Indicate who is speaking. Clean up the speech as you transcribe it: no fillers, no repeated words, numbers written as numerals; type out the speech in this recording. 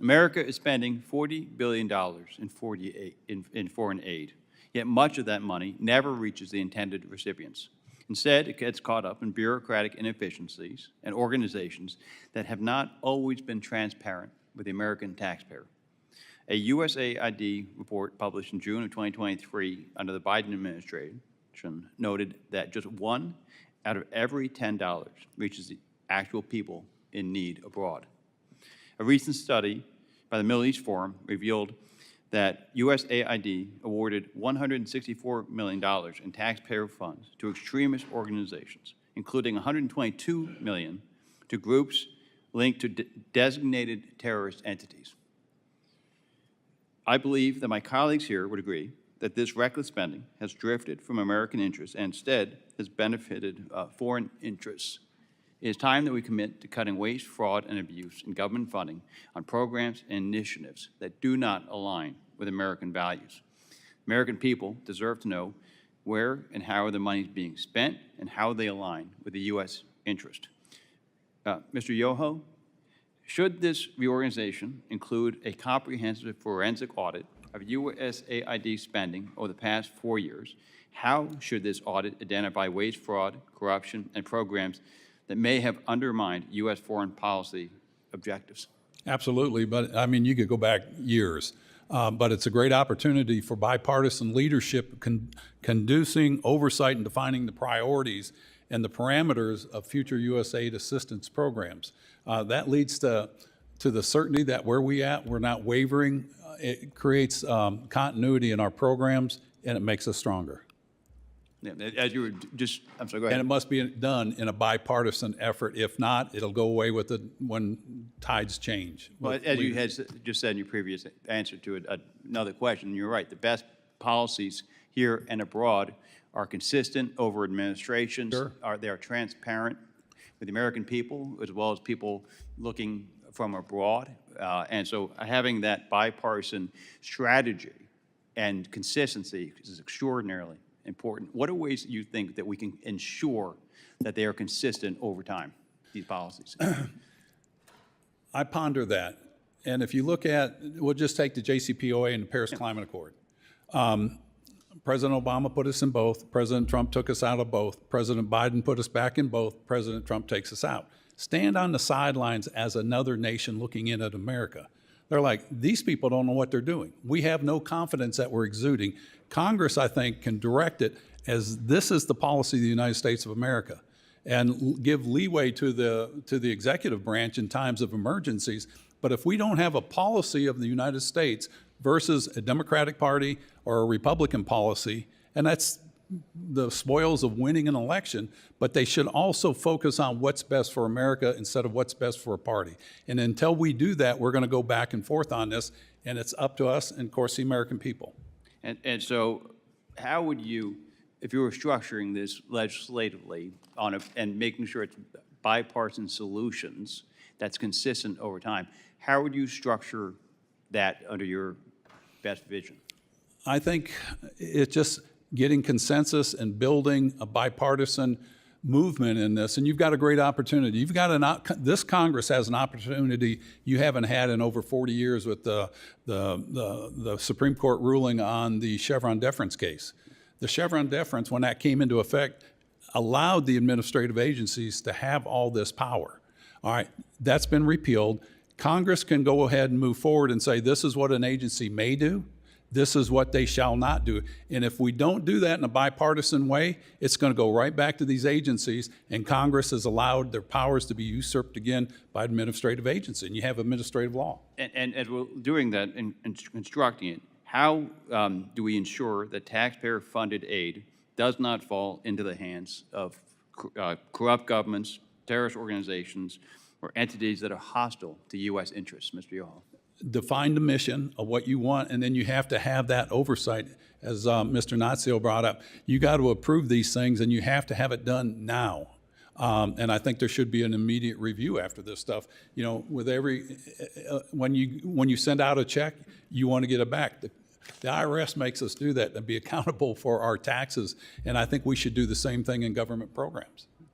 Speaker 1: America is spending $40 billion in foreign aid, yet much of that money never reaches the intended recipients. Instead, it gets caught up in bureaucratic inefficiencies and organizations that have not always been transparent with the American taxpayer. A USAID report published in June of 2023 under the Biden administration noted that just 1 out of every $10 reaches the actual people in need abroad. A recent study by the Middle East Forum revealed that USAID awarded $164 million in taxpayer funds to extremist organizations, including $122 million to groups linked to designated terrorist entities. I believe that my colleagues here would agree that this reckless spending has drifted from American interests and instead has benefited foreign interests. It is time that we commit to cutting waste, fraud, and abuse in government funding on programs and initiatives that do not align with American values. American people deserve to know where and how the money is being spent and how they align with the U.S. interest. Mr. Yoho, should this reorganization include a comprehensive forensic audit of USAID spending over the past 4 years, how should this audit identify waste, fraud, corruption, and programs that may have undermined U.S. foreign policy objectives?
Speaker 2: Absolutely, but I mean, you could go back years. But it's a great opportunity for bipartisan leadership conducing oversight and defining the priorities and the parameters of future USAID assistance programs. That leads to the certainty that where we're not wavering. It creates continuity in our programs, and it makes us stronger.
Speaker 1: Yeah, as you were just, I'm sorry, go ahead.
Speaker 2: And it must be done in a bipartisan effort. If not, it'll go away with when tides change.
Speaker 1: Well, as you had just said in your previous answer to another question, you're right. The best policies here and abroad are consistent over administrations.
Speaker 2: Sure.
Speaker 1: They are transparent with the American people as well as people looking from abroad. And so having that bipartisan strategy and consistency is extraordinarily important. What are ways that you think that we can ensure that they are consistent over time, these policies?
Speaker 2: I ponder that. And if you look at, we'll just take the JCPOA and the Paris Climate Accord. President Obama put us in both. President Trump took us out of both. President Biden put us back in both. President Trump takes us out. Stand on the sidelines as another nation looking in at America. They're like, these people don't know what they're doing. We have no confidence that we're exuding. Congress, I think, can direct it as this is the policy of the United States of America and give leeway to the executive branch in times of emergencies. But if we don't have a policy of the United States versus a Democratic Party or a Republican policy, and that's the spoils of winning an election, but they should also focus on what's best for America instead of what's best for a party. And until we do that, we're going to go back and forth on this, and it's up to us and, of course, the American people.
Speaker 1: And so how would you, if you were structuring this legislatively and making sure it's bipartisan solutions that's consistent over time, how would you structure that under your best vision?
Speaker 2: I think it's just getting consensus and building a bipartisan movement in this, and you've got a great opportunity. You've got this Congress has an opportunity you haven't had in over 40 years with the Supreme Court ruling on the Chevron deference case. The Chevron deference, when that came into effect, allowed the administrative agencies to have all this power. All right, that's been repealed. Congress can go ahead and move forward and say, this is what an agency may do. This is what they shall not do. And if we don't do that in a bipartisan way, it's going to go right back to these agencies, and Congress has allowed their powers to be usurped again by administrative agency, and you have administrative law.
Speaker 1: And as we're doing that and constructing it, how do we ensure that taxpayer-funded aid does not fall into the hands of corrupt governments, terrorist organizations, or entities that are hostile to U.S. interests, Mr. Yoho?
Speaker 2: Define the mission of what you want, and then you have to have that oversight. As Mr. Nazio brought up, you got to approve these things, and you have to have it done now. And I think there should be an immediate review after this stuff. You know, with when you send out a check, you want to get it back. The IRS makes us do that and be accountable for our taxes, and I think we should do the same thing in government programs.